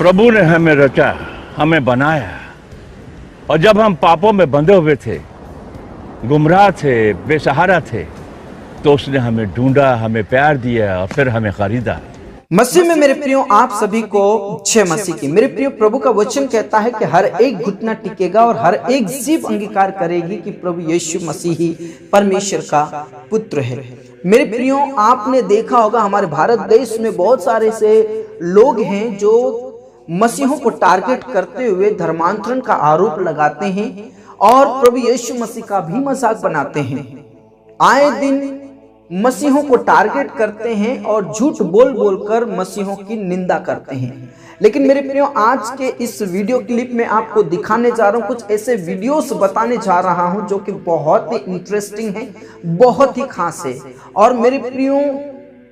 प्रभु ने हमें रचा, हमें बनाया, और जब हम पापों में बंधे हुए थे, गुमराह थे, बेसहारा थे, तो उसने हमें ढूंढा, हमें प्यार दिया और फिर हमें खरीदा। मसीह में मेरे प्रियो आप सभी को जय मसीह की। मेरे प्रियो, प्रभु का वचन कहता है कि हर एक घुटना टिकेगा और हर एक जीभ अंगीकार करेगी कि प्रभु यीशु मसीह ही परमेश्वर का पुत्र है। मेरे प्रियो, आपने देखा होगा हमारे भारत देश में बहुत सारे ऐसे लोग हैं जो मसीहों को टारगेट करते हुए धर्मांतरण का आरोप लगाते हैं और प्रभु यीशु मसीह का भी मजाक बनाते हैं। आए दिन मसीहों को टारगेट करते हैं और झूठ बोल बोलकर मसीहों की निंदा करते हैं। लेकिन मेरे प्रियो, आज के इस वीडियो क्लिप में आपको दिखाने जा रहा हूं, कुछ ऐसे वीडियोस बताने जा रहा हूं जो कि बहुत ही इंटरेस्टिंग है, बहुत ही खास है। और मेरे प्रियो,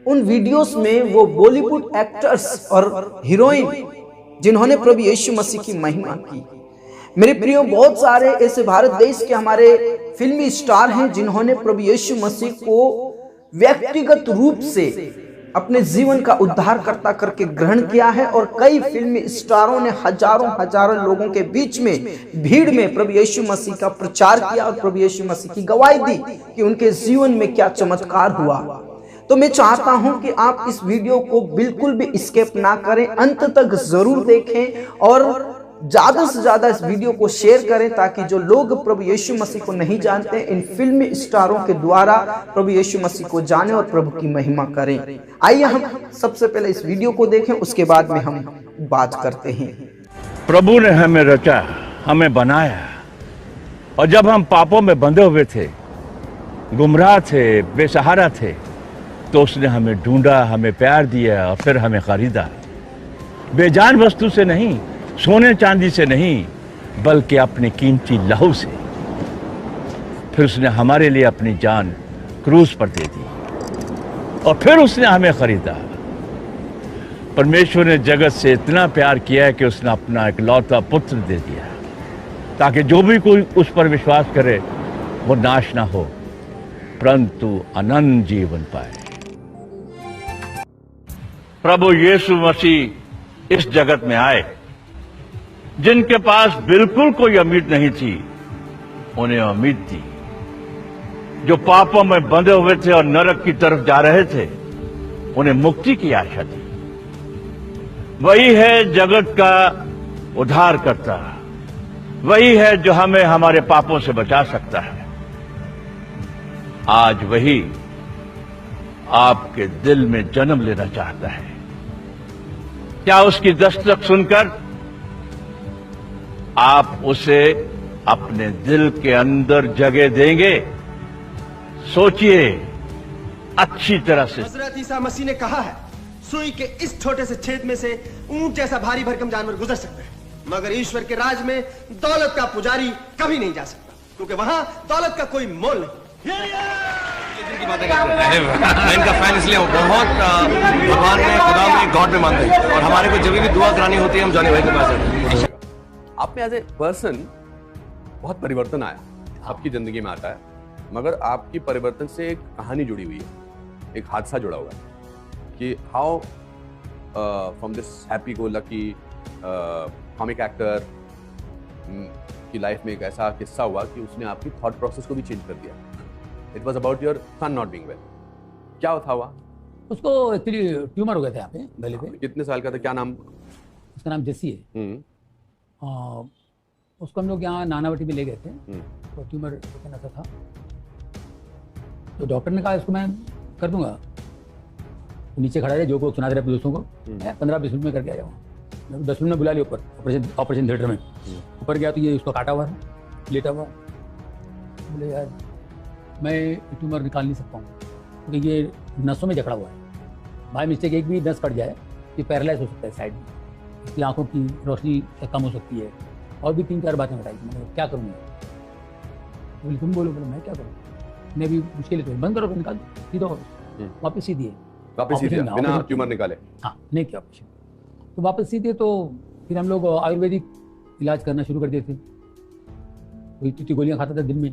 उन वीडियोस में वो बॉलीवुड एक्टर्स और हीरोइन जिन्होंने प्रभु यीशु मसीह की महिमा की। मेरे प्रियो, बहुत सारे ऐसे भारत देश के हमारे फिल्मी स्टार हैं जिन्होंने प्रभु यीशु मसीह को व्यक्तिगत रूप से अपने जीवन का उद्धारकर्ता करके ग्रहण किया है। और कई फिल्मी स्टारों ने हजारों लोगों के बीच में भीड़ में प्रभु यीशु मसीह का प्रचार किया और प्रभु यीशु मसीह की गवाही दी कि उनके जीवन में क्या चमत्कार हुआ। तो मैं चाहता हूं कि आप इस वीडियो को बिल्कुल भी स्किप ना करें, अंत तक जरूर देखें और ज्यादा से ज्यादा इस वीडियो को शेयर करें ताकि जो लोग प्रभु यीशु मसीह को नहीं जानते इन फिल्मी स्टारों के द्वारा प्रभु यीशु मसीह को जाने और प्रभु की महिमा करें। आइए हम सबसे पहले इस वीडियो को देखें, उसके बाद में हम बात करते हैं। प्रभु ने हमें रचा, हमें बनाया, और जब हम पापों में बंधे हुए थे, गुमराह थे, बेसहारा थे, तो उसने हमें ढूंढा, हमें प्यार दिया और फिर हमें खरीदा। बेजान वस्तु से नहीं, सोने चांदी से नहीं, बल्कि अपने कीमती लहू से। फिर उसने हमारे लिए अपनी जान क्रूस पर दे दी और फिर उसने हमें खरीदा। परमेश्वर ने जगत से इतना प्यार किया है कि उसने अपना इकलौता पुत्र दे दिया ताकि जो भी कोई उस पर विश्वास करे वो नाश ना हो परंतु अनंत जीवन पाए। प्रभु यीशु मसीह इस जगत में आए। जिनके पास बिल्कुल कोई उम्मीद नहीं थी, उन्हें उम्मीद दी। जो पापों में बंधे हुए थे और नरक की तरफ जा रहे थे, उन्हें मुक्ति की आशा दी। वही है जगत का उद्धार करता, वही है जो हमें हमारे पापों से बचा सकता है। आज वही आपके दिल में जन्म लेना चाहता है। क्या उसकी दस्तक सुनकर आप उसे अपने दिल के अंदर जगह देंगे? सोचिए अच्छी तरह से। हजरत ईसा मसीह ने कहा है, सुई के इस छोटे से छेद में से ऊंट जैसा भारी भरकम जानवर गुजर सकता है, मगर ईश्वर के राज में दौलत का पुजारी कभी नहीं जा सकता, क्योंकि वहां दौलत का कोई मोल नहीं। इनका फैन इसलिए बहुत भगवान में, खुदा में, गॉड में मानते हैं और हमारे को जब भी दुआ करानी होती है हम जॉनी भाई के पास जाते हैं। आप में एज ए पर्सन बहुत परिवर्तन आया, आपकी जिंदगी में आता है, मगर आपकी परिवर्तन से एक कहानी जुड़ी हुई है, एक हादसा जुड़ा हुआ है कि how from this happy go lucky comic actor की लाइफ में एक ऐसा किस्सा हुआ कि उसने आपकी थॉट प्रोसेस को भी चेंज कर दिया। It was about your son not being well. क्या था हुआ? उसको एक्चुअली ट्यूमर हो गया था यहाँ पे गले पे। कितने साल का था? क्या नाम? उसका नाम जेसी है। उसको हम लोग यहाँ नानावटी में ले गए थे, तो ट्यूमर ऐसा था, तो डॉक्टर ने कहा इसको मैं कर दूंगा। तो नीचे खड़ा रहे, जो को सुना दे रहे अपने दोस्तों को, 15-20 मिनट में करके आ जाऊँगा। 10 मिनट में बुला लिया ऊपर ऑपरेशन थिएटर में। ऊपर गया तो ये उसको काटा हुआ है, लेटा हुआ। बोले यार मैं ट्यूमर निकाल नहीं सकता हूँ क्योंकि ये नसों में जकड़ा हुआ है। बाय मिस्टेक एक भी नस कट जाए ये पैरालाइज हो सकता है साइड में, इसकी आंखों की रोशनी कम हो सकती है। और भी 3-4 बातें बताई, मैं क्या करूँगा? बोले तुम बोलो। बोले मैं क्या करूँ, मैं भी मुश्किल तो बंद करो, निकाल सीधा वापस सी दिए। वापस सी दिया बिना ट्यूमर निकाले? हाँ, नहीं किया ऑपरेशन। तो वापस सी दिए। तो फिर हम लोग आयुर्वेदिक इलाज करना शुरू कर दिए थे। वही 2-3 गोलियाँ खाता था दिन में,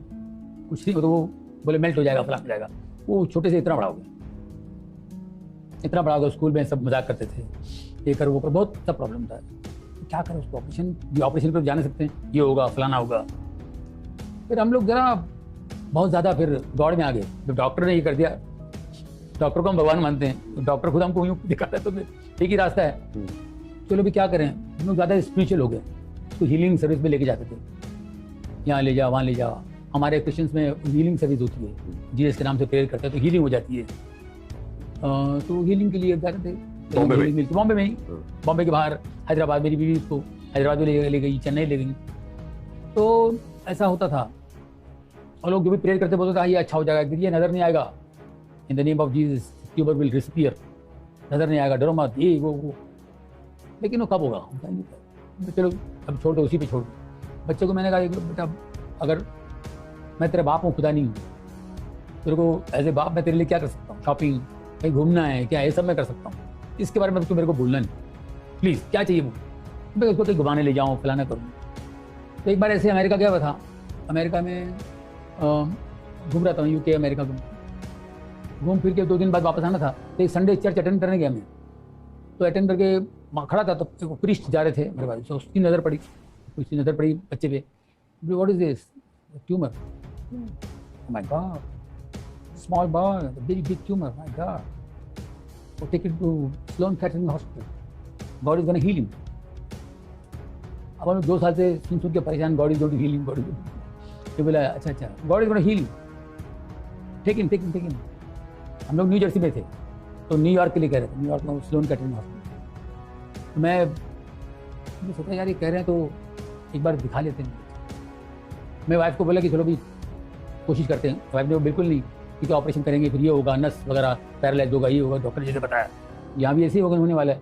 कुछ नहीं तो वो बोले मेल्ट हो जाएगा, फलाक हो जाएगा। वो छोटे से इतना बड़ा हो गया, इतना बड़ा हो गया। स्कूल में सब मजाक करते थे, ये कर वो कर, बहुत सब प्रॉब्लम था। क्या करें उसको, ऑपरेशन पर जाने सकते हैं, ये होगा फलाना होगा। फिर हम लोग जरा बहुत ज़्यादा फिर दौड़ में आ गए। जब डॉक्टर ने ये कर दिया, डॉक्टर को हम भगवान मानते हैं, तो डॉक्टर खुद हमको यूँ दिखाता है तो ठीक ही रास्ता है, चलो भी क्या करें। हम लोग ज़्यादा स्पिरिचुअल हो गए, तो हीलिंग सर्विस में लेके जाते थे, यहाँ ले जाओ वहाँ ले जाओ। हमारे क्रिश्चियंस में हीलिंग सर्विस होती है, जीसस के नाम से प्रेयर करते हैं तो हीलिंग हो जाती है। तो हीलिंग के लिए जाते थे बॉम्बे में ही, बॉम्बे के बाहर हैदराबाद, मेरी बीवी को हैदराबाद में ले गई, चेन्नई ले गई। तो ऐसा होता था, और लोग जो भी प्रेयर करते बोलते थे ये अच्छा हो जाएगा, ये नजर नहीं आएगा, in the name of Jesus tuber will disappear, नजर नहीं आएगा, डरो मत, ये वो। लेकिन वो कब होगा होता नहीं था। चलो अब छोड़ दो, उसी पे छोड़ दो। बच्चे को मैंने कहा बेटा अगर मैं तेरा बाप हूँ, खुदा नहीं हूँ, तेरे को एज ए बाप मैं तेरे लिए क्या कर सकता हूँ, शॉपिंग कहीं घूमना है क्या, ये सब मैं कर सकता हूँ, इसके बारे में तो मेरे को भूलना नहीं प्लीज़, क्या चाहिए वो, मैं उसको कहीं घुमाने ले जाऊँ, फलाना करूँ। तो एक बार ऐसे अमेरिका गया हुआ था, अमेरिका में घूम रहा था, यूके अमेरिका घूम फिर के 2 दिन बाद वापस आना था। तो एक संडे चर्च अटेंड करने गया मैं, तो अटेंड करके वहाँ खड़ा था, तो एक प्रीस्ट जा रहे थे मेरे पास, तो उसकी नज़र पड़ी बच्चे पे, what is this, tumour, my God, small boy, very big tumour, my God, take it to Sloan Kettering hospital, God is gonna heal him. अब हम 2 साल से सुन के परेशान, God is going to heal him, God is, तो बोला अच्छा God is gonna heal him, take in. हम लोग न्यू जर्सी में थे, तो न्यूयॉर्क के लिए कह रहे थे, न्यूयॉर्क में स्लोन कैटरिंग हॉस्पिटल। तो मैं सोचा यार ये कह रहे हैं तो एक बार दिखा लेते हैं। मैं वाइफ को बोला कि चलो भी कोशिश करते हैं। वाइफ ने बिल्कुल नहीं, क्योंकि ऑपरेशन करेंगे फिर ये होगा, नस वगैरह पैरालाइज होगा, ये होगा, डॉक्टर ने जैसे बताया यहाँ भी ऐसे ही होगा, होने वाला है।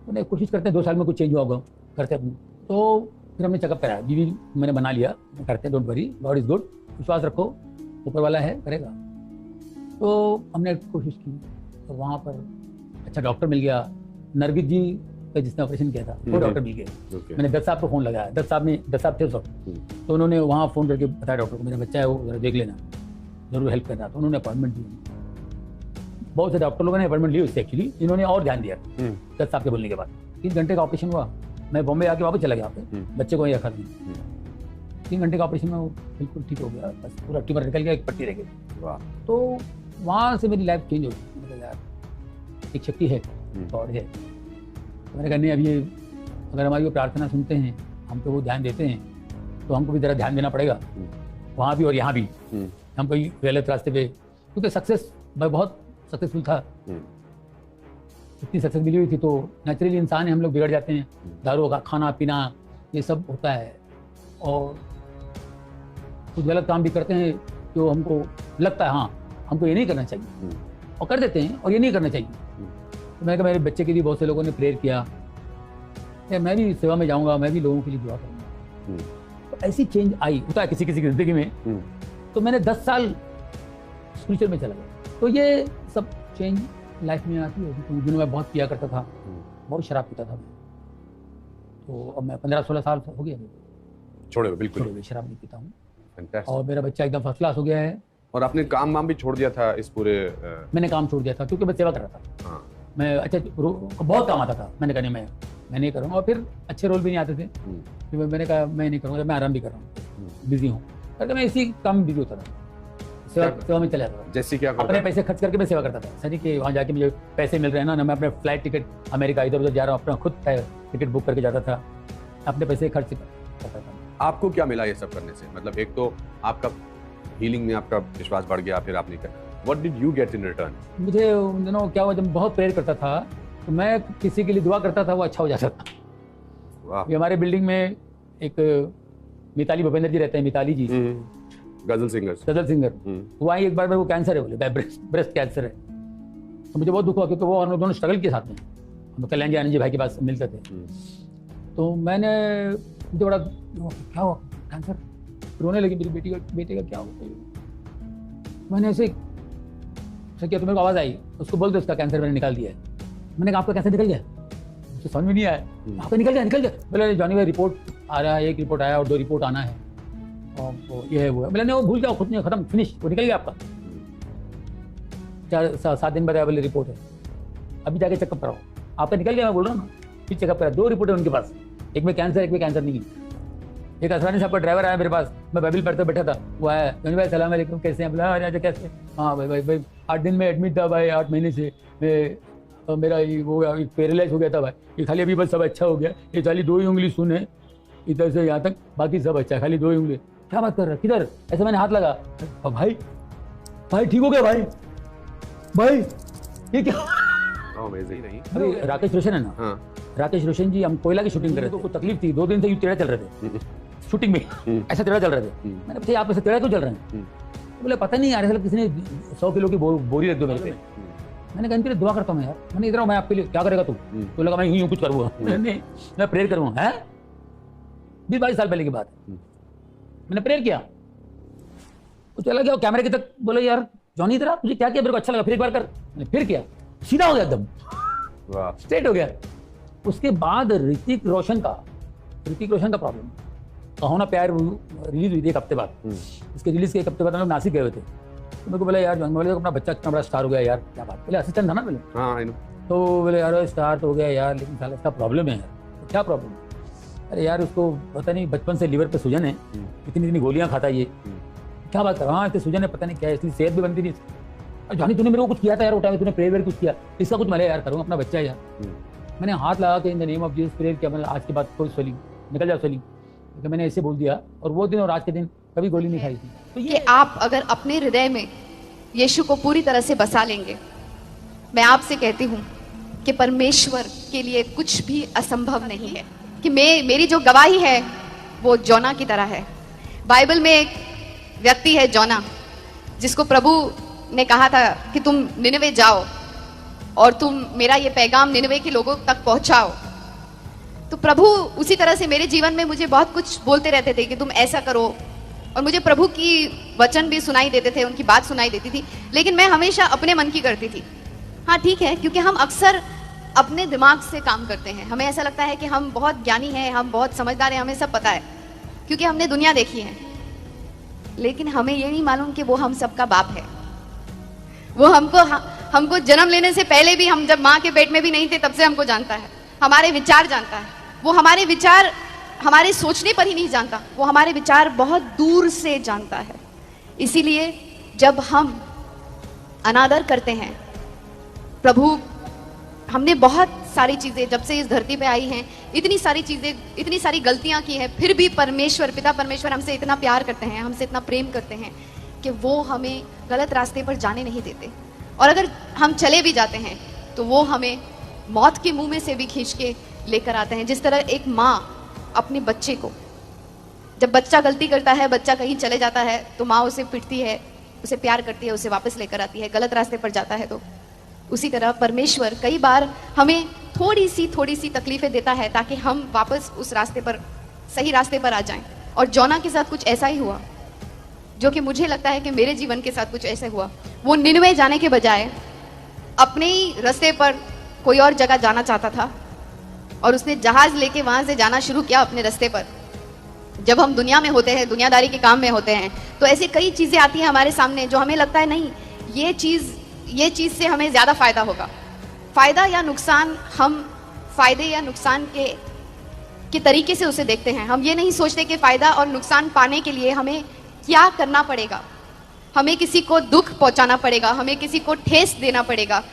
तो नहीं, कोशिश करते हैं 2 साल में कुछ चेंज हुआ होगा, करते हैं। तो फिर हमने चेकअप कराया, बीवी मैंने बना लिया, करते हैं, don't worry, God is good, विश्वास रखो, ऊपर वाला है, करेगा। तो हमने कोशिश की, तो वहाँ पर अच्छा डॉक्टर मिल गया, नरगिस जी का जिसने ऑपरेशन किया था वो डॉक्टर मिल गया। मैंने दत्त साहब को फ़ोन लगाया, दत्त साहब थे उस वक्त, तो उन्होंने वहाँ फ़ोन करके बताया डॉक्टर को मेरा बच्चा है, वो जरा देख लेना, ज़रूर हेल्प करना। तो उन्होंने अपॉइंटमेंट दी, बहुत से डॉक्टर लोगों ने अपॉइंटमेंट ली उससे, एक्चुअली इन्होंने और ध्यान दिया दत्त साहब के बोलने के बाद। 3 घंटे का ऑपरेशन हुआ, मैं बॉम्बे आके वापस चला गया, बच्चे को वहीं रखा नहीं। 3 घंटे का ऑपरेशन में वो बिल्कुल ठीक हो गया, बस पूरा ट्यूमर निकल गया, एक पट्टी रह गई। वाह। तो वहाँ से मेरी लाइफ चेंज हो गई। मैंने कहा यार एक शक्ति है, गॉड है। तो मैंने कहा नहीं, अब ये अगर हमारी वो प्रार्थना सुनते हैं, हम पे वो ध्यान देते हैं, तो हमको भी ज़रा ध्यान देना पड़ेगा, वहाँ भी और यहाँ भी। हम कोई गलत रास्ते पे, क्योंकि सक्सेस मैं बहुत सक्सेसफुल था, इतनी सक्सेस मिली हुई थी, तो नेचुरली इंसान है, हम लोग बिगड़ जाते हैं, दारू का खाना पीना ये सब होता है, और कुछ गलत काम भी करते हैं जो हमको लगता है हाँ हमको ये नहीं करना चाहिए, और कर देते हैं, और ये नहीं करना चाहिए। तो मैंने कहा मेरे बच्चे के लिए बहुत से लोगों ने प्रेयर किया, मैं भी सेवा में जाऊँगा, मैं भी लोगों के लिए दुआ करूँगा। तो ऐसी चेंज आई, होता है किसी की ज़िंदगी में। तो मैंने 10 साल स्पिरिचुअल में चला गया। तो ये सब चेंज लाइफ में आती है। उन दिनों मैं बहुत पिया करता था, बहुत शराब पीता था, तो अब मैं 15-16 साल हो गया छोड़े हुए, बिल्कुल शराब नहीं पीता हूँ, Fantastic. और मेरा बच्चा एकदम फर्स्ट क्लास हो गया है। और आपने काम वाम भी छोड़ दिया था इस पूरे मैंने काम छोड़ दिया था क्योंकि मैं सेवा कर रहा था। हाँ। मैं अच्छा बहुत काम आता था, मैंने कहा नहीं मैं नहीं करूँगा, और फिर अच्छे रोल भी नहीं आते थे, फिर मैंने कहा मैं नहीं करूँगा, मैं आराम भी कर रहा हूँ, बिजी हूँ करके मैं इसी काम में बिजी होता था, सेवा में चला जाता था। जैसे क्या अपने पैसे खर्च करके मैं सेवा करता था, सर कि वहाँ जाके मुझे पैसे मिल रहे हैं ना, मैं अपने फ्लाइट टिकट अमेरिका इधर उधर जा रहा हूँ, अपना खुद टिकट बुक करके जाता था, अपने पैसे खर्च करता था। आपको क्या मिला ये सब करने से? मतलब एक तो आपका हीलिंग में आपका विश्वास बढ़ गया, फिर आपने क्या, what did you get in return? मुझे उन दिनों क्या हुआ, जब बहुत प्रेयर करता था तो मैं किसी के लिए दुआ करता था, वो अच्छा हो जाता था। वाह। ये हमारे बिल्डिंग में एक मिताली भूपेंद्र जी रहते हैं, मिताली जी गजल सिंगर। वो आई एक बार, मेरे को कैंसर है बोले, ब्रेस्ट कैंसर है। तो मुझे बहुत दुख हुआ क्योंकि वो हम लोग दोनों स्ट्रगल के साथ में, हम कल्याण जी आनंद जी भाई के पास मिलते थे। तो मैंने मुझे बड़ा क्या हुआ कैंसर, रोने लगी, मेरी बेटे का क्या हुआ। मैंने ऐसे किया तो मेरे को आवाज़ आई, उसको बोल दो उसका कैंसर मैंने निकाल दिया है। मैंने कहा आपका कैंसर निकल गया? मुझे समझ में नहीं आया, आपका निकल गया। बोले जॉनी भाई रिपोर्ट आ रहा है, 1 रिपोर्ट आया और 2 रिपोर्ट आना है, और वो ये है वो है। मैंने वो भूल जाओ, खुद नहीं, खत्म, फिनिश, वो निकल गया आपका। 4-7 दिन बाद बोले रिपोर्ट है, अभी जाके चेकअप कराओ, आपका निकल गया। मैं बोल रहा हूँ ना, फिर चेकअप करा, 2 रिपोर्ट है उनके पास, एक में कैंसर, एक में कैंसर नहीं है। एक असरानी साहब का ड्राइवर आया मेरे पास, मैं बाइबिल पढ़ते बैठा था, वो आया, जॉनी भाई सलाम अलैकुम, कैसे हैं? बोला राजा कैसे? हाँ भाई 8 दिन में एडमिट था भाई, 8 महीने से मेरा वो पैरालाइज हो गया था भाई, ये खाली अभी बस सब अच्छा हो गया, ये खाली 2 ही उंगली सुन है इधर से यहाँ तक, बाकी सब अच्छा, खाली 2 ही उंगली। क्या बात कर रहा है, किधर? ऐसे मैंने हाथ लगा, भाई ठीक हो गया भाई ये क्या? अरे राकेश रोशन है ना, हाँ। राकेश रोशन जी, हम कोयला की शूटिंग कर रहे थे, कोई तकलीफ थी, 2 दिन से यूं टेढ़ा चल रहे थे शूटिंग में, ऐसा टेढ़ा चल रहे थे। मैंने पूछा आप ऐसे टेढ़ा क्यों चल रहे हैं? तो बोले पता नहीं यार, ऐसा किसी ने 100 किलो की बोरी रख दो मेरे पे। मैंने कहा इनके लिए दुआ करता हूँ यार, मैंने इधर मैं आपके लिए, क्या करेगा तू? तो लगा मैं यूं कुछ करूँगा, मैं प्रेयर करूँगा। है 20-22 साल पहले की बात है, मैंने प्रेयर किया, वो चला गया कैमरे की तक, बोले यार जॉनी इधर तुझे क्या किया, मेरे को अच्छा लगा, फिर एक बार कर। मैंने फिर किया, सीधा हो गया एकदम, स्ट्रेट हो गया। उसके बाद ऋतिक रोशन का प्रॉब्लम, कहो ना प्यार रिलीज हुई थी 1 हफ्ते बाद, उसके रिलीज के 1 हफ्ते बाद हम लोग नासिक गए हुए थे, तो मेरे को बोला यार बोले अपना बच्चा कितना बड़ा स्टार हो गया यार, क्या बात, पहले असिस्टेंट था ना पहले, हाँ तो बोले यार स्टार तो हो गया यार, लेकिन साला इसका प्रॉब्लम है यार। तो क्या प्रॉब्लम? अरे यार उसको पता नहीं बचपन से लीवर पे सूजन है, इतनी गोलियां खाता ये, क्या बात कर, हाँ इतनी सूजन है, पता नहीं क्या है, इसकी सेहत भी बनती नहीं। जानी तूने मेरे को कुछ किया था यार, उठा तूने प्रेयर कुछ किया, इसका कुछ मैं यार करूँगा, अपना बच्चा है यार। मैंने हाथ लगा के in the name of Jesus prayer किया, मतलब आज के बाद कोई स्वेलिंग निकल जाओ स्वेलिंग, तो मैंने ऐसे बोल दिया, और वो दिन और आज के दिन कभी गोली नहीं खाई थी। तो कि आप अगर अपने हृदय में यीशु को पूरी तरह से बसा लेंगे, मैं आपसे कहती हूँ कि परमेश्वर के लिए कुछ भी असंभव नहीं है। कि मेरी जो गवाही है वो जोना की तरह है। बाइबल में एक व्यक्ति है जोना, जिसको प्रभु ने कहा था कि तुम निनवे जाओ और तुम मेरा ये पैगाम निनवे के लोगों तक पहुंचाओ। तो प्रभु उसी तरह से मेरे जीवन में मुझे बहुत कुछ बोलते रहते थे कि तुम ऐसा करो, और मुझे प्रभु की वचन भी सुनाई देते थे, उनकी बात सुनाई देती थी, लेकिन मैं हमेशा अपने मन की करती थी। हाँ ठीक है, क्योंकि हम अक्सर अपने दिमाग से काम करते हैं, हमें ऐसा लगता है कि हम बहुत ज्ञानी हैं, हम बहुत समझदार हैं, हमें सब पता है, क्योंकि हमने दुनिया देखी है। लेकिन हमें ये नहीं मालूम कि वो हम सबका बाप है। वो हमको जन्म लेने से पहले भी, हम जब माँ के पेट में भी नहीं थे तब से हमको जानता है, हमारे विचार जानता है। वो हमारे विचार हमारे सोचने पर ही नहीं जानता, वो हमारे विचार बहुत दूर से जानता है। इसीलिए जब हम अनादर करते हैं प्रभु, हमने बहुत सारी चीजें जब से इस धरती पे आई हैं, इतनी सारी चीजें, इतनी सारी गलतियां की हैं, फिर भी परमेश्वर, पिता परमेश्वर हमसे इतना प्यार करते हैं, हमसे इतना प्रेम करते हैं कि वो हमें गलत रास्ते पर जाने नहीं देते। और अगर हम चले भी जाते हैं तो वो हमें मौत के मुंह में से भी खींच के लेकर आते हैं। जिस तरह एक माँ अपने बच्चे को, जब बच्चा गलती करता है, बच्चा कहीं चले जाता है, तो माँ उसे पिटती है, उसे प्यार करती है, उसे वापस लेकर आती है, गलत रास्ते पर जाता है तो। उसी तरह परमेश्वर कई बार हमें थोड़ी सी तकलीफें देता है ताकि हम वापस उस रास्ते पर, सही रास्ते पर आ जाएं। और जोना के साथ कुछ ऐसा ही हुआ, जो कि मुझे लगता है कि मेरे जीवन के साथ कुछ ऐसा हुआ। वो निनवे जाने के बजाय अपने ही रास्ते पर कोई और जगह जाना चाहता था, और उसने जहाज लेके वहां से जाना शुरू किया अपने रास्ते पर। जब हम दुनिया में होते हैं, दुनियादारी के काम में होते हैं, तो ऐसी कई चीजें आती हैं हमारे सामने जो हमें लगता है नहीं, ये चीज से हमें ज्यादा फायदा होगा। फायदा या नुकसान, हम फायदे या नुकसान के तरीके से उसे देखते हैं। हम ये नहीं सोचते कि फायदा और नुकसान पाने के लिए हमें क्या करना पड़ेगा, हमें किसी को दुख पहुंचाना पड़ेगा, हमें किसी को ठेस देना पड़ेगा।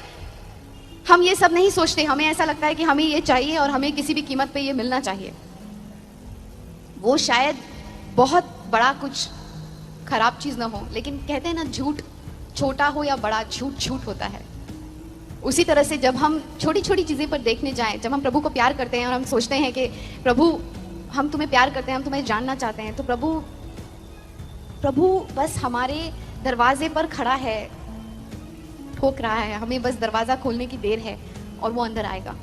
हम ये सब नहीं सोचते, हमें ऐसा लगता है कि हमें ये चाहिए और हमें किसी भी कीमत पे ये मिलना चाहिए। वो शायद बहुत बड़ा कुछ खराब चीज ना हो, लेकिन कहते हैं ना, झूठ छोटा हो या बड़ा, झूठ झूठ होता है। उसी तरह से जब हम छोटी छोटी चीजें पर देखने जाएं, जब हम प्रभु को प्यार करते हैं और हम सोचते हैं कि प्रभु हम तुम्हें प्यार करते हैं, हम तुम्हें जानना चाहते हैं, तो प्रभु बस हमारे दरवाजे पर खड़ा है, ठोक रहा है, हमें बस दरवाजा खोलने की देर है और वो अंदर आएगा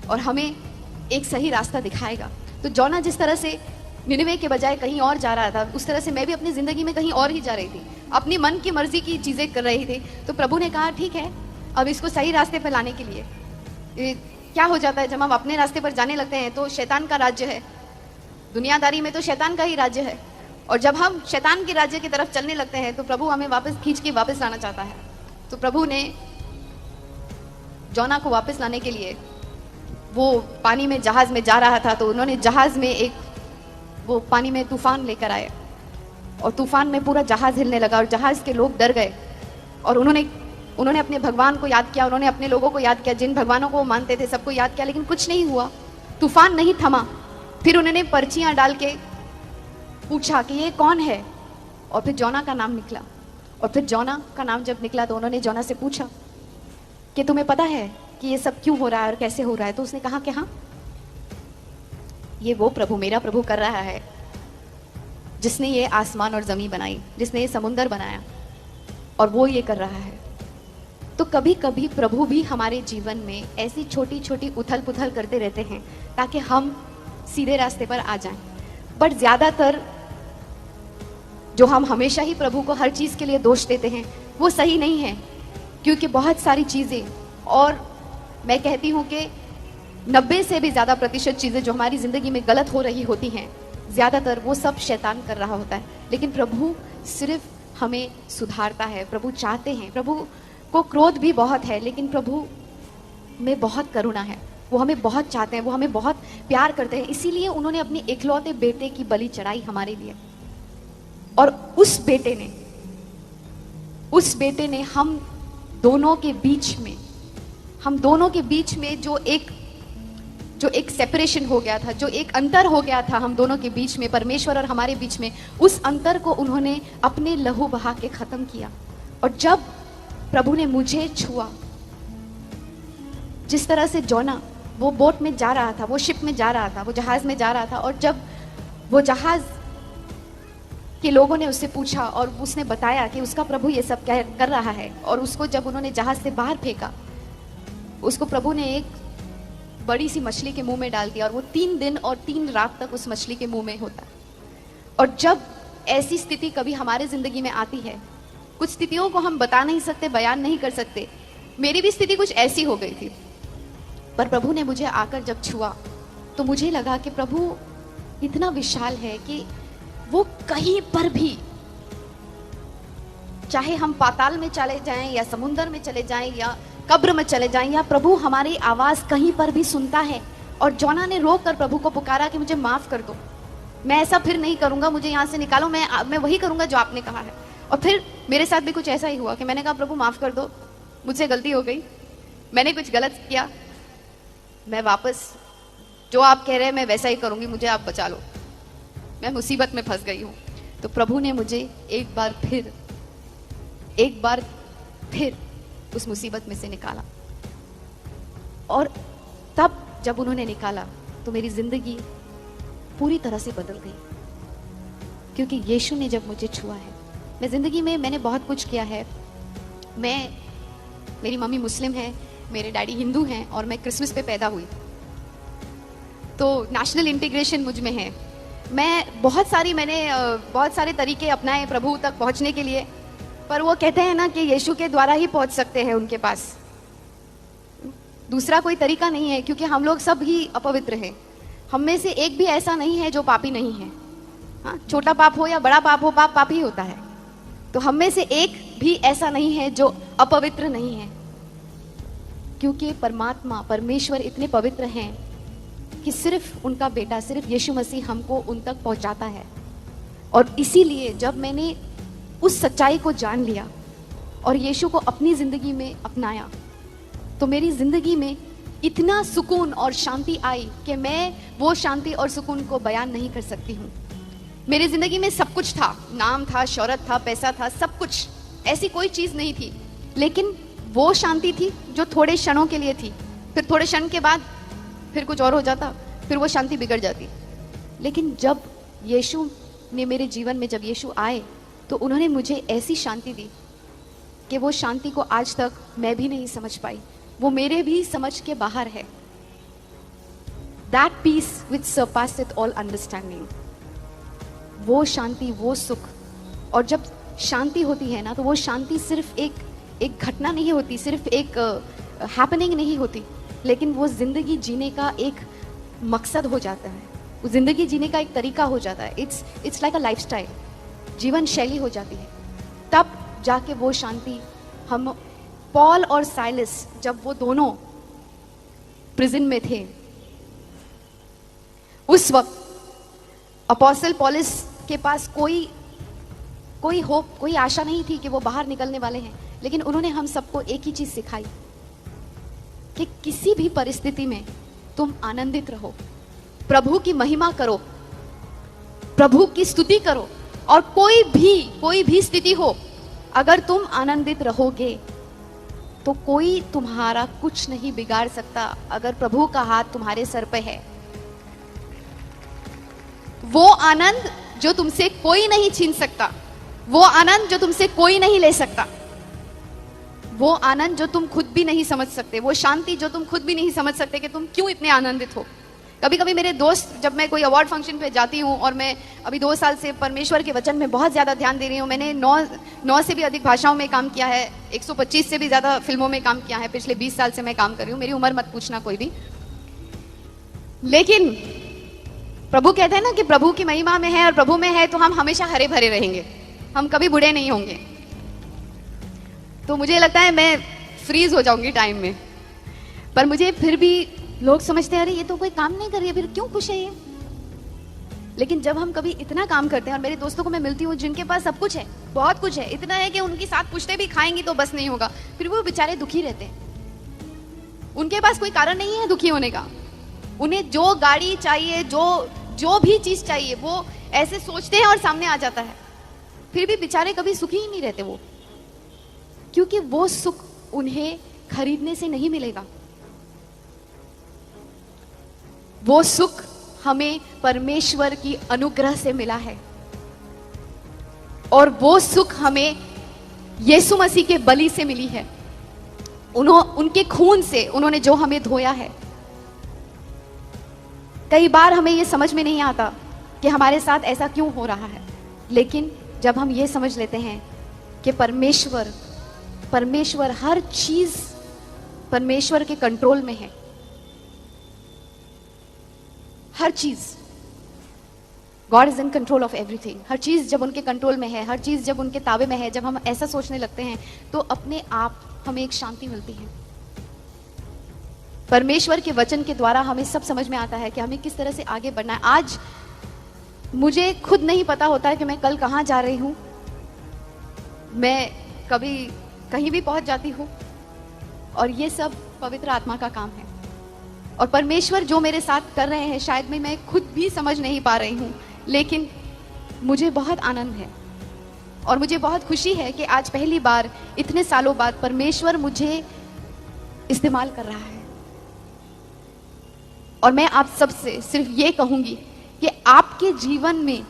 और हमें एक सही रास्ता दिखाएगा। तो जोना जिस तरह से निनवे के बजाय कहीं और जा रहा था, उस तरह से मैं भी अपनी जिंदगी में कहीं और ही जा रही थी, अपनी मन की मर्जी की चीजें कर रही थी। तो प्रभु ने कहा ठीक है, अब इसको सही रास्ते पर लाने के लिए क्या हो जाता है, जब हम अपने रास्ते पर जाने लगते हैं तो शैतान का राज्य है, दुनियादारी में तो शैतान का ही राज्य है, और जब हम शैतान के राज्य की तरफ चलने लगते हैं तो प्रभु हमें वापस खींच के वापस लाना चाहता है। तो प्रभु ने जोना को वापस लाने के लिए वो पानी में जहाज में जा रहा था, तो उन्होंने जहाज में एक वो पानी में तूफान लेकर आए और तूफान में पूरा जहाज हिलने लगा और जहाज के लोग डर गए और उन्होंने अपने भगवान को याद किया, उन्होंने अपने लोगों को याद किया, जिन भगवानों को वो मानते थे सबको याद किया, लेकिन कुछ नहीं हुआ, तूफान नहीं थमा। फिर उन्होंने पर्चियां डाल के पूछा कि ये कौन है, और फिर जोना का नाम निकला। और फिर जोना का नाम जब निकला तो उन्होंने जोना से पूछा कि तुम्हें पता है कि ये सब क्यों हो रहा है और कैसे हो रहा है? तो उसने कहा कि हाँ, ये वो प्रभु, मेरा प्रभु कर रहा है जिसने ये आसमान और जमीन बनाई, जिसने ये समुंदर बनाया, और वो ये कर रहा है। तो कभी कभी प्रभु भी हमारे जीवन में ऐसी छोटी छोटी उथल पुथल करते रहते हैं ताकि हम सीधे रास्ते पर आ जाएं। बट ज्यादातर जो हम हमेशा ही प्रभु को हर चीज के लिए दोष देते हैं वो सही नहीं है, क्योंकि बहुत सारी चीजें, और मैं कहती हूं कि 90 से भी ज्यादा प्रतिशत चीजें जो हमारी जिंदगी में गलत हो रही होती हैं, ज्यादातर वो सब शैतान कर रहा होता है। लेकिन प्रभु सिर्फ हमें सुधारता है। प्रभु चाहते हैं, प्रभु को क्रोध भी बहुत है, लेकिन प्रभु में बहुत करुणा है। वो हमें बहुत चाहते हैं, वो हमें बहुत प्यार करते हैं, इसीलिए उन्होंने अपने इकलौते बेटे की बलि चढ़ाई हमारे लिए। और उस बेटे ने हम दोनों के बीच में जो एक सेपरेशन हो गया था, जो एक अंतर हो गया था हम दोनों के बीच में, परमेश्वर और हमारे बीच में, उस अंतर को उन्होंने अपने लहू बहा के खत्म किया। और जब प्रभु ने मुझे छुआ, जिस तरह से जोना वो बोट में जा रहा था, वो शिप में जा रहा था, वो जहाज में जा रहा था, और जब वो जहाज के लोगों ने उससे पूछा और उसने बताया कि उसका प्रभु ये सब कर रहा है, और उसको जब उन्होंने जहाज से बाहर फेंका, उसको प्रभु ने एक बड़ी सी मछली के मुंह में डाल दिया, और वो 3 दिन और 3 रात तक उस मछली के मुंह में होता है। और जब ऐसी स्थिति कभी हमारे जिंदगी में आती है, कुछ स्थितियों को हम बता नहीं सकते, बयान नहीं कर सकते। मेरी भी स्थिति कुछ ऐसी हो गई थी, पर प्रभु ने मुझे आकर जब छुआ तो मुझे लगा कि प्रभु इतना विशाल है कि वो कहीं पर भी, चाहे हम पाताल में चले जाएं या समुंदर में चले जाएं या कब्र में चले जाएं, या प्रभु हमारी आवाज कहीं पर भी सुनता है। और जोना ने रोक कर प्रभु को पुकारा कि मुझे माफ कर दो, मैं ऐसा फिर नहीं करूंगा, मुझे यहाँ से निकालो, मैं वही करूंगा जो आपने कहा है। और फिर मेरे साथ भी कुछ ऐसा ही हुआ कि मैंने कहा प्रभु माफ कर दो, मुझसे गलती हो गई, मैंने कुछ गलत किया, मैं वापस जो आप कह रहे हैं मैं वैसा ही करूंगी, मुझे आप बचा लो, मैं मुसीबत में फंस गई हूँ। तो प्रभु ने मुझे एक बार फिर उस मुसीबत में से निकाला। और तब जब उन्होंने निकाला तो मेरी जिंदगी पूरी तरह से बदल गई, क्योंकि यीशु ने जब मुझे छुआ है। मैं जिंदगी में मैंने बहुत कुछ किया है। मेरी मम्मी मुस्लिम है, मेरे डैडी हिंदू हैं, और मैं क्रिसमस पे पैदा हुई, तो नेशनल इंटीग्रेशन मुझ में है। मैंने बहुत सारे तरीके अपनाए प्रभु तक पहुंचने के लिए, पर वो कहते हैं ना कि यीशु के द्वारा ही पहुंच सकते हैं उनके पास, दूसरा कोई तरीका नहीं है, क्योंकि हम लोग सब ही अपवित्र हैं। हम में से एक भी ऐसा नहीं है जो पापी नहीं है। हाँ, छोटा पाप हो या बड़ा पाप हो, पाप पाप ही होता है। तो हम में से एक भी ऐसा नहीं है जो अपवित्र नहीं है, क्योंकि परमेश्वर इतने पवित्र हैं कि सिर्फ उनका बेटा, सिर्फ यीशु मसीह हमको उन तक पहुंचाता है। और इसीलिए जब मैंने उस सच्चाई को जान लिया और यीशु को अपनी जिंदगी में अपनाया, तो मेरी जिंदगी में इतना सुकून और शांति आई कि मैं वो शांति और सुकून को बयान नहीं कर सकती हूँ। मेरी जिंदगी में सब कुछ था, नाम था, शौहरत था, पैसा था, सब कुछ, ऐसी कोई चीज नहीं थी, लेकिन वो शांति थी जो थोड़े क्षणों के लिए थी, फिर थोड़े क्षण के बाद फिर कुछ और हो जाता, फिर वो शांति बिगड़ जाती। लेकिन जब यीशु ने मेरे जीवन में, जब यीशु आए, तो उन्होंने मुझे ऐसी शांति दी कि वो शांति को आज तक मैं भी नहीं समझ पाई, वो मेरे भी समझ के बाहर है। That peace which surpasseth all understanding, वो शांति, वो सुख। और जब शांति होती है ना, तो वो शांति सिर्फ एक घटना नहीं होती, सिर्फ एक हैपनिंग नहीं होती, लेकिन वो जिंदगी जीने का एक मकसद हो जाता है, वो जिंदगी जीने का एक तरीका हो जाता है। इट्स लाइक अ लाइफस्टाइल, जीवन शैली हो जाती है। तब जाके वो शांति हम, पॉल और साइलस, जब वो दोनों प्रिजन में थे, उस वक्त अपोस्टल पौलुस के पास कोई होप, कोई आशा नहीं थी कि वो बाहर निकलने वाले हैं, लेकिन उन्होंने हम सबको एक ही चीज सिखाई कि किसी भी परिस्थिति में तुम आनंदित रहो, प्रभु की महिमा करो, प्रभु की स्तुति करो, और कोई भी स्थिति हो, अगर तुम आनंदित रहोगे तो कोई तुम्हारा कुछ नहीं बिगाड़ सकता। अगर प्रभु का हाथ तुम्हारे सर पे है, वो आनंद जो तुमसे कोई नहीं छीन सकता, वो आनंद जो तुमसे कोई नहीं ले सकता, वो आनंद जो तुम खुद भी नहीं समझ सकते, वो शांति जो तुम खुद भी नहीं समझ सकते कि तुम क्यों इतने आनंदित हो। कभी कभी मेरे दोस्त, जब मैं कोई अवार्ड फंक्शन पे जाती हूँ, और मैं अभी 2 साल से परमेश्वर के वचन में बहुत ज्यादा ध्यान दे रही हूँ, मैंने 9 से भी अधिक भाषाओं में काम किया है, 125 से भी ज्यादा फिल्मों में काम किया है, पिछले 20 साल से मैं काम कर रही हूँ, मेरी उम्र मत पूछना कोई भी। लेकिन प्रभु कहते हैं ना कि प्रभु की महिमा में है और प्रभु में है तो हम हमेशा हरे भरे रहेंगे, हम कभी बूढ़े नहीं होंगे। तो मुझे लगता है मैं फ्रीज हो जाऊंगी टाइम में, पर मुझे फिर भी लोग समझते हैं अरे ये तो कोई काम नहीं कर रही है, फिर क्यों खुश है ये। लेकिन जब हम कभी इतना काम करते हैं, और मेरे दोस्तों को मैं मिलती हूँ जिनके पास सब कुछ है, बहुत कुछ है, इतना है कि उनके साथ पूछते भी खाएंगी तो बस नहीं होगा, फिर वो बेचारे दुखी रहते हैं। उनके पास कोई कारण नहीं है दुखी होने का, उन्हें जो गाड़ी चाहिए, जो भी चीज चाहिए, वो ऐसे सोचते हैं और सामने आ जाता है, फिर भी बेचारे कभी सुखी ही नहीं रहते वो, क्योंकि वो सुख उन्हें खरीदने से नहीं मिलेगा। वो सुख हमें परमेश्वर की अनुग्रह से मिला है, और वो सुख हमें यीशु मसीह के बलि से मिली है, उनके खून से उन्होंने जो हमें धोया है। कई बार हमें ये समझ में नहीं आता कि हमारे साथ ऐसा क्यों हो रहा है, लेकिन जब हम ये समझ लेते हैं कि परमेश्वर हर चीज परमेश्वर के कंट्रोल में है, हर चीज, God is in control of everything, हर चीज जब उनके कंट्रोल में है, हर चीज जब उनके ताबे में है, जब हम ऐसा सोचने लगते हैं तो अपने आप हमें एक शांति मिलती है। परमेश्वर के वचन के द्वारा हमें सब समझ में आता है कि हमें किस तरह से आगे बढ़ना है। आज मुझे खुद नहीं पता होता है कि मैं कल कहाँ जा रही हूँ, मैं कभी कहीं भी पहुंच जाती हूँ, और ये सब पवित्र आत्मा का काम है। और परमेश्वर जो मेरे साथ कर रहे हैं शायद मैं खुद भी समझ नहीं पा रही हूँ, लेकिन मुझे बहुत आनंद है और मुझे बहुत खुशी है कि आज पहली बार इतने सालों बाद परमेश्वर मुझे इस्तेमाल कर रहा है। और मैं आप सबसे सिर्फ ये कहूंगी कि आपके जीवन में,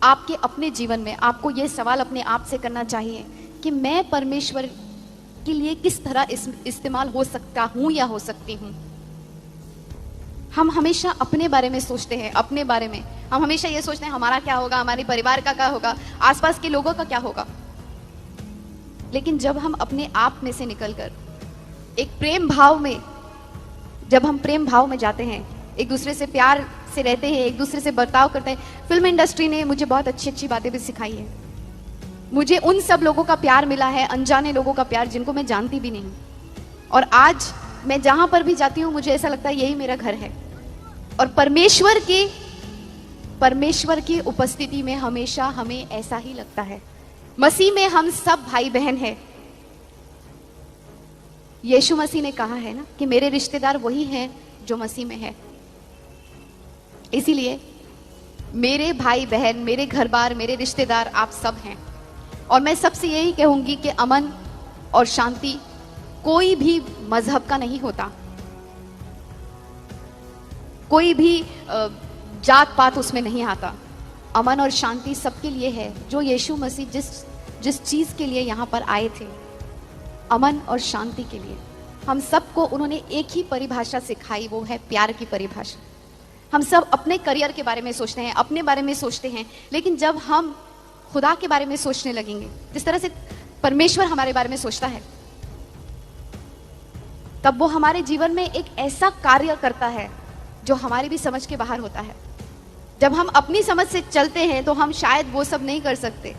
आपके अपने जीवन में आपको ये सवाल अपने आप से करना चाहिए कि मैं परमेश्वर के लिए किस तरह इस्तेमाल हो सकता हूं या हो सकती हूं। हम हमेशा अपने बारे में सोचते हैं, अपने बारे में हम हमेशा ये सोचते हैं हमारा क्या होगा, हमारे परिवार का क्या होगा, आसपास के लोगों का क्या होगा। लेकिन जब हम अपने आप में से निकलकर एक प्रेम भाव में, जब हम प्रेम भाव में जाते हैं, एक दूसरे से प्यार से रहते हैं, एक दूसरे से बर्ताव करते हैं। फिल्म इंडस्ट्री ने मुझे बहुत अच्छी अच्छी बातें भी सिखाई है। मुझे उन सब लोगों का प्यार मिला है, अनजाने लोगों का प्यार जिनको मैं जानती भी नहीं, और आज मैं जहां पर भी जाती हूँ मुझे ऐसा लगता है यही मेरा घर है। और परमेश्वर की उपस्थिति में हमेशा हमें ऐसा ही लगता है। मसीह में हम सब भाई बहन हैं। यीशु मसीह ने कहा है ना कि मेरे रिश्तेदार वही हैं जो मसीह में है। इसीलिए मेरे भाई बहन, मेरे घर बार, मेरे रिश्तेदार आप सब हैं। और मैं सबसे यही कहूंगी कि अमन और शांति कोई भी मजहब का नहीं होता, कोई भी जात पात उसमें नहीं आता। अमन और शांति सबके लिए है, जो यीशु मसीह जिस चीज के लिए यहाँ पर आए थे, अमन और शांति के लिए। हम सबको उन्होंने एक ही परिभाषा सिखाई, वो है प्यार की परिभाषा। हम सब अपने करियर के बारे में सोचते हैं, अपने बारे में सोचते हैं, लेकिन जब हम खुदा के बारे में सोचने लगेंगे, जिस तरह से परमेश्वर हमारे बारे में सोचता है, तब वो हमारे जीवन में एक ऐसा कार्य करता है जो हमारी भी समझ के बाहर होता है। जब हम अपनी समझ से चलते हैं तो हम शायद वो सब नहीं कर सकते,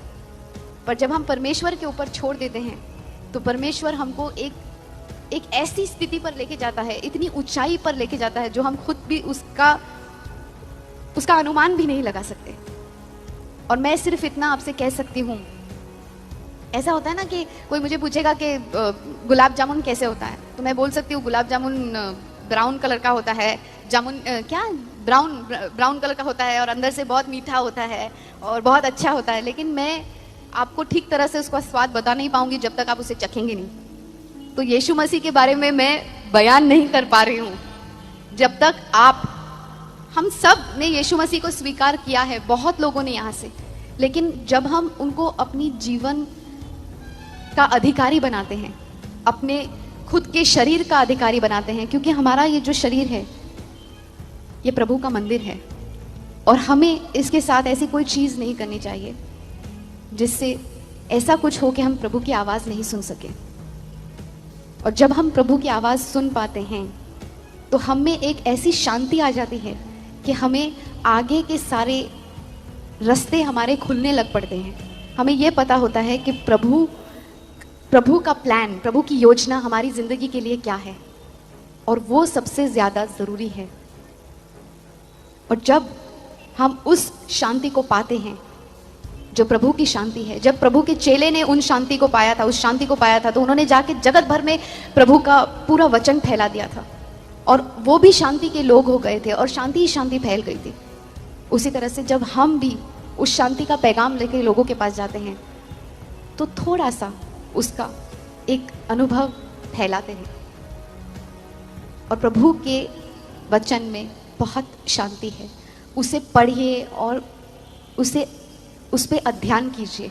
पर जब हम परमेश्वर के ऊपर छोड़ देते हैं तो परमेश्वर हमको एक ऐसी स्थिति पर लेके जाता है, इतनी ऊंचाई पर लेके जाता है जो हम खुद भी उसका अनुमान भी नहीं लगा सकते। और मैं सिर्फ इतना आपसे कह सकती हूँ, ऐसा होता है ना कि कोई मुझे पूछेगा कि गुलाब जामुन कैसे होता है, तो मैं बोल सकती हूँ गुलाब जामुन ब्राउन कलर का होता है, जामुन क्या ब्राउन कलर का होता है और अंदर से बहुत मीठा होता है और बहुत अच्छा होता है, लेकिन मैं आपको ठीक तरह से उसका स्वाद बता नहीं पाऊंगी जब तक आप उसे चखेंगे नहीं। तो यीशु मसीह के बारे में मैं बयान नहीं कर पा रही हूँ जब तक हम सब ने यीशु मसीह को स्वीकार किया है, बहुत लोगों ने यहाँ से, लेकिन जब हम उनको अपनी जीवन का अधिकारी बनाते हैं, अपने खुद के शरीर का अधिकारी बनाते हैं, क्योंकि हमारा ये जो शरीर है ये प्रभु का मंदिर है और हमें इसके साथ ऐसी कोई चीज नहीं करनी चाहिए जिससे ऐसा कुछ हो कि हम प्रभु की आवाज नहीं सुन सके। और जब हम प्रभु की आवाज सुन पाते हैं तो हम में एक ऐसी शांति आ जाती है कि हमें आगे के सारे रास्ते हमारे खुलने लग पड़ते हैं। हमें यह पता होता है कि प्रभु का प्लान, प्रभु की योजना हमारी जिंदगी के लिए क्या है और वो सबसे ज्यादा जरूरी है। और जब हम उस शांति को पाते हैं जो प्रभु की शांति है, जब प्रभु के चेले ने उन शांति को पाया था, उस शांति को पाया था, तो उन्होंने जाके जगत भर में प्रभु का पूरा वचन फैला दिया था और वो भी शांति के लोग हो गए थे और शांति ही शांति फैल गई थी। उसी तरह से जब हम भी उस शांति का पैगाम लेकर लोगों के पास जाते हैं तो थोड़ा सा उसका एक अनुभव फैलाते हैं। और प्रभु के वचन में बहुत शांति है, उसे पढ़िए और उस पे अध्ययन कीजिए,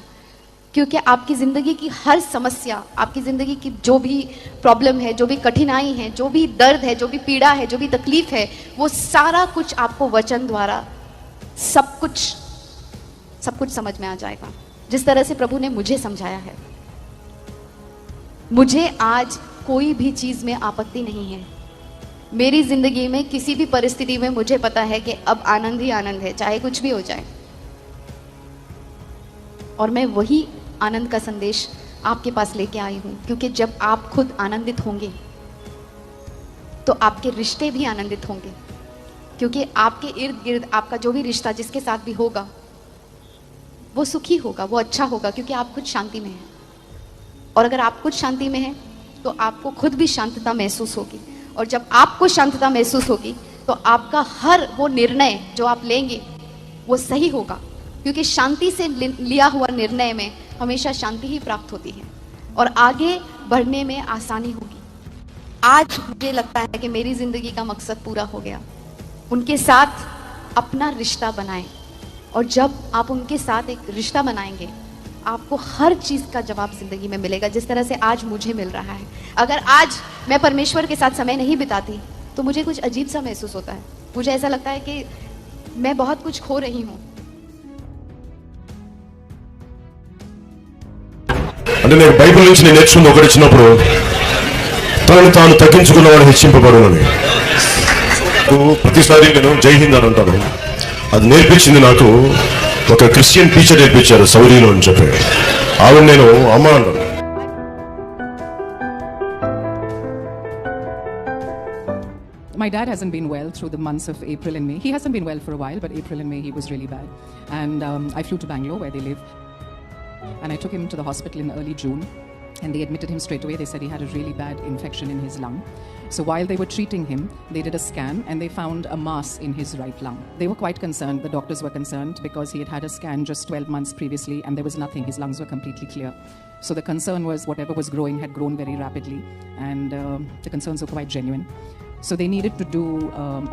क्योंकि आपकी ज़िंदगी की हर समस्या, आपकी ज़िंदगी की जो भी प्रॉब्लम है, जो भी कठिनाई है, जो भी दर्द है, जो भी पीड़ा है, जो भी तकलीफ है, वो सारा कुछ आपको वचन द्वारा सब कुछ समझ में आ जाएगा। जिस तरह से प्रभु ने मुझे समझाया है, मुझे आज कोई भी चीज़ में आपत्ति नहीं है। मेरी ज़िंदगी में किसी भी परिस्थिति में मुझे पता है कि अब आनंद ही आनंद है, चाहे कुछ भी हो जाए। और मैं वही आनंद का संदेश आपके पास लेके आई हूँ, क्योंकि जब आप खुद आनंदित होंगे तो आपके रिश्ते भी आनंदित होंगे, क्योंकि आपके इर्द गिर्द आपका जो भी रिश्ता जिसके साथ भी होगा वो सुखी होगा, वो अच्छा होगा, क्योंकि आप खुद शांति में हैं। और अगर आप खुद शांति में हैं तो आपको खुद भी शांतता महसूस होगी, और जब आपको शांतता महसूस होगी तो आपका हर वो निर्णय जो आप लेंगे वो सही होगा, क्योंकि शांति से लिया हुआ निर्णय में हमेशा शांति ही प्राप्त होती है और आगे बढ़ने में आसानी होगी। आज मुझे लगता है कि मेरी जिंदगी का मकसद पूरा हो गया। उनके साथ अपना रिश्ता बनाएं, और जब आप उनके साथ एक रिश्ता बनाएंगे आपको हर चीज़ का जवाब जिंदगी में मिलेगा, जिस तरह से आज मुझे मिल रहा है। अगर आज मैं परमेश्वर के साथ समय नहीं बिताती तो मुझे कुछ अजीब सा महसूस होता है। मुझे ऐसा लगता है कि मैं बहुत कुछ खो रही हूँ। అంటే నేను బైబిల్ నుంచి నేను నేర్చుకున్న ఒకటి చిన్నప్పుడు తనను తాను తగ్గించుకున్నవాడు హెచ్చింపబడునని ప్రతిసారి నేను జై హింద్ అని అంటాను. అది నేర్పించింది నాకు ఒక క్రిస్టియన్ టీచర్ నేర్పించారు సౌదీలో అని చెప్పి. ఆవిడ నేను అమ్మ అంటాను. My dad hasn't been well through the months of April and May. He hasn't been well for a while, but April and May he was really bad. And I flew to Bangalore where they live. And I took him to the hospital in early June. And they admitted him straight away. They said he had a really bad infection in his lung. So while they were treating him, they did a scan and they found a mass in his right lung. They were quite concerned. The doctors were concerned because he had had a scan just 12 months previously and there was nothing. His lungs were completely clear. So the concern was whatever was growing had grown very rapidly, and the concerns were quite genuine. So they needed to do,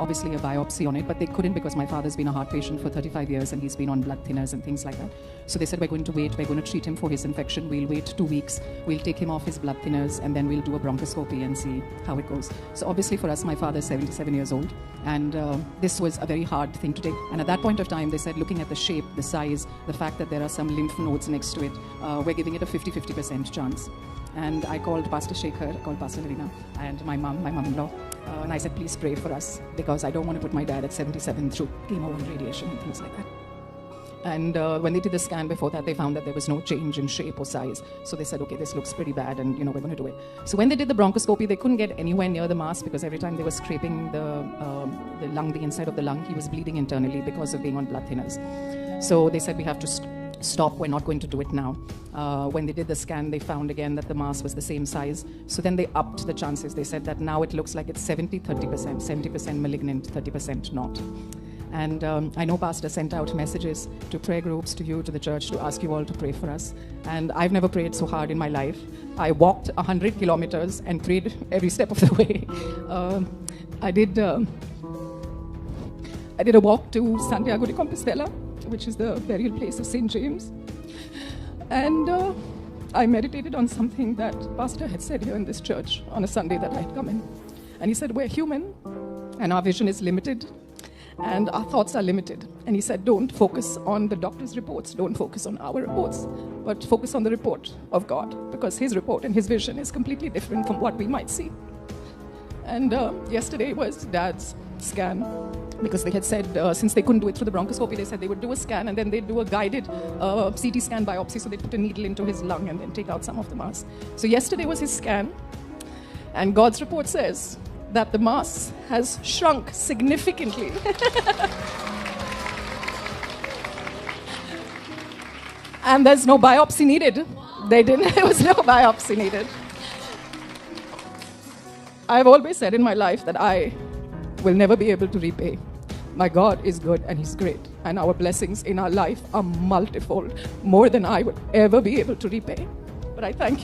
obviously, a biopsy on it, but they couldn't because my father's been a heart patient for 35 years and he's been on blood thinners and things like that. So they said, we're going to wait, we're going to treat him for his infection, we'll wait 2 weeks, we'll take him off his blood thinners, and then we'll do a bronchoscopy and see how it goes. So obviously for us, my father's 77 years old, and this was a very hard thing to take. And at that point of time, they said, looking at the shape, the size, the fact that there are some lymph nodes next to it, we're giving it a 50-50% chance. And I called Pastor Shekhar, I called Pastor Larina, and my mom-in-law, and I said, please pray for us, because I don't want to put my dad at 77 through chemo and radiation and things like that. And when they did the scan before that, they found that there was no change in shape or size. So they said, okay, this looks pretty bad, and we're going to do it. So when they did the bronchoscopy, they couldn't get anywhere near the mass because every time they were scraping the lung, the inside of the lung, he was bleeding internally because of being on blood thinners. So they said, we have to stop, we're not going to do it now. When they did the scan, they found again that the mass was the same size. So then they upped the chances. They said that now it looks like it's 70-30%, 70% malignant, 30% not. And I know Pastor sent out messages to prayer groups, to you, to the church, to ask you all to pray for us. And I've never prayed so hard in my life. I walked 100 kilometers and prayed every step of the way. I did a walk to Santiago de Compostela, which is the burial place of St. James. And I meditated on something that Pastor had said here in this church on a Sunday that I had come in. And he said, we're human, and our vision is limited, and our thoughts are limited. And he said, don't focus on the doctor's reports, don't focus on our reports, but focus on the report of God, because his report and his vision is completely different from what we might see. And yesterday was Dad's scan, because they had said, since they couldn't do it through the bronchoscopy, they said they would do a scan and then they'd do a guided CT scan biopsy, so they'd put a needle into his lung and then take out some of the mass. So yesterday was his scan, and God's report says that the mass has shrunk significantly. And there's no biopsy needed. There was no biopsy needed. I've always said in my life that I will never be able to repay. My God is good and he's great, and our blessings in our life are multifold, more than I would ever be able to repay. But I thank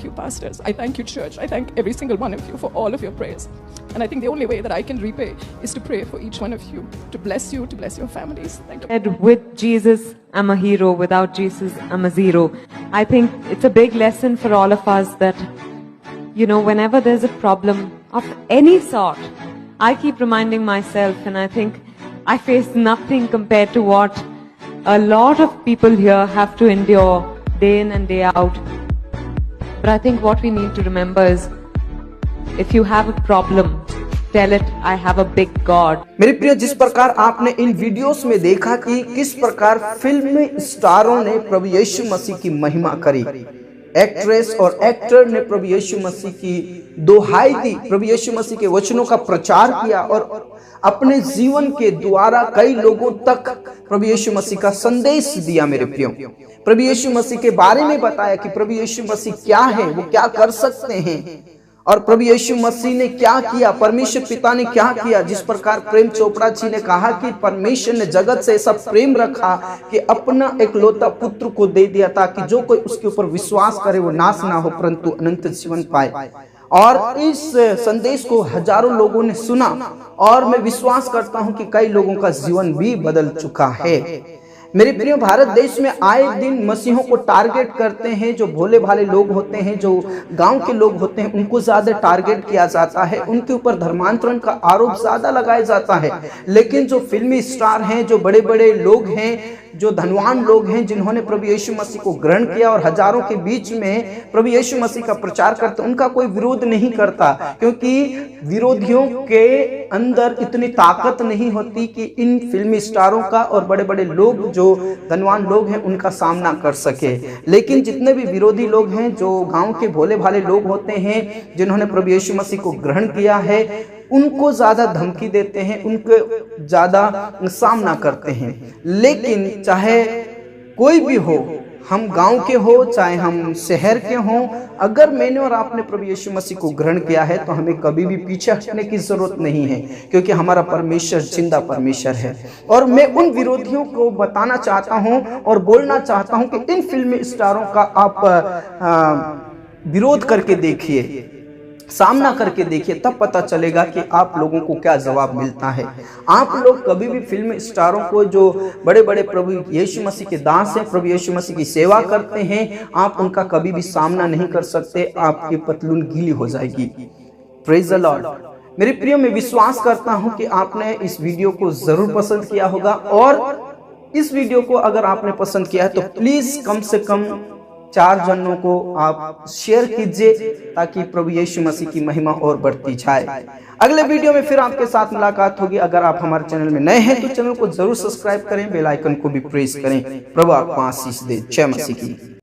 you pastors, I thank you church, I thank every single one of you for all of your prayers. And I think the only way that I can repay is to pray for each one of you, to bless your families. Thank you. With Jesus, I'm a hero. Without Jesus, I'm a zero. I think it's a big lesson for all of us that, whenever there's a problem of any sort, I keep reminding myself, and I think I face nothing compared to what a lot of people here have to endure day in and day out. But I think what we need to remember is, if you have a problem, tell it, I have a big God. मेरे प्रिय, जिस प्रकार आपने इन videos में देखा कि किस प्रकार फिल्म स्टारों ने प्रभु यीशु मसीह की महिमा करी, एक्ट्रेस और एक्टर ने प्रभु यीशु मसीह की दोहाई दी, प्रभु यीशु मसीह के वचनों का प्रचार किया और अपने जीवन के द्वारा कई लोगों तक प्रभु यीशु मसीह का संदेश दिया। मेरे प्रियो, प्रभु यीशु मसीह के बारे में बताया कि प्रभु यीशु मसीह क्या है, वो क्या कर सकते हैं, और प्रभु यीशु मसीह ने क्या किया, परमेश्वर पिता ने क्या किया। जिस प्रकार प्रेम चोपड़ा जी ने कहा कि परमेश्वर ने जगत से ऐसा प्रेम रखा कि अपना एकलौता पुत्र को दे दिया, ताकि जो कोई उसके ऊपर विश्वास करे वो नाश ना हो परंतु अनंत जीवन पाए। और इस संदेश को हजारों लोगों ने सुना, और मैं विश्वास करता हूं कि कई लोगों का जीवन भी बदल चुका है। मेरे प्रिय, भारत देश में आए दिन मसीहों को टारगेट करते हैं। जो भोले भाले लोग होते हैं, जो गांव के लोग होते हैं, उनको ज्यादा टारगेट किया जाता है, उनके ऊपर धर्मांतरण का आरोप ज्यादा लगाया जाता है। लेकिन जो फिल्मी स्टार हैं, जो बड़े बड़े लोग हैं, जो धनवान लोग हैं, जिन्होंने प्रभु यीशु मसीह को ग्रहण किया और हजारों के बीच में प्रभु यीशु मसीह का प्रचार करते, उनका कोई विरोध नहीं करता, क्योंकि विरोधियों के अंदर इतनी ताकत नहीं होती कि इन फिल्मी स्टारों का और बड़े बड़े लोग जो धनवान लोग हैं उनका सामना कर सके। लेकिन जितने भी विरोधी लोग हैं, जो गांव के भोले भाले लोग होते हैं, जिन्होंने प्रभु यीशु मसीह को ग्रहण किया है, उनको ज्यादा धमकी देते हैं, उनको ज्यादा सामना करते हैं। लेकिन चाहे कोई भी हो, हम गांव के हो चाहे हम शहर के हों, अगर मैंने और आपने प्रभु यीशु मसीह को ग्रहण किया है तो हमें कभी भी पीछे हटने की जरूरत नहीं है, क्योंकि हमारा परमेश्वर जिंदा परमेश्वर है। और मैं उन विरोधियों को बताना चाहता हूं और बोलना चाहता हूं कि इन फिल्मी स्टारों का आप विरोध करके देखिए, सामना करके देखिए, तब पता चलेगा कि आप लोगों को क्या जवाब मिलता है। आप लोग कभी भी फिल्म स्टारों को, जो बड़े बड़े प्रभु यीशु मसीह के दास हैं, प्रभु यीशु मसीह की सेवा करते हैं, आप उनका कभी भी सामना नहीं कर सकते, आपकी पतलून गीली हो जाएगी। Praise the Lord. मेरे प्रिय, मैं विश्वास करता हूं कि आपने इस वीडियो को जरूर पसंद किया होगा, और इस वीडियो को अगर आपने पसंद किया है तो प्लीज कम से कम 4 जनों को आप शेयर कीजिए ताकि प्रभु यीशु मसीह की महिमा और बढ़ती जाए। अगले वीडियो में फिर आपके साथ मुलाकात होगी। अगर आप हमारे चैनल में नए हैं तो चैनल को जरूर सब्सक्राइब करें, बेल आइकन को भी प्रेस करें। प्रभु आपको आशीष दे। जय मसीह की।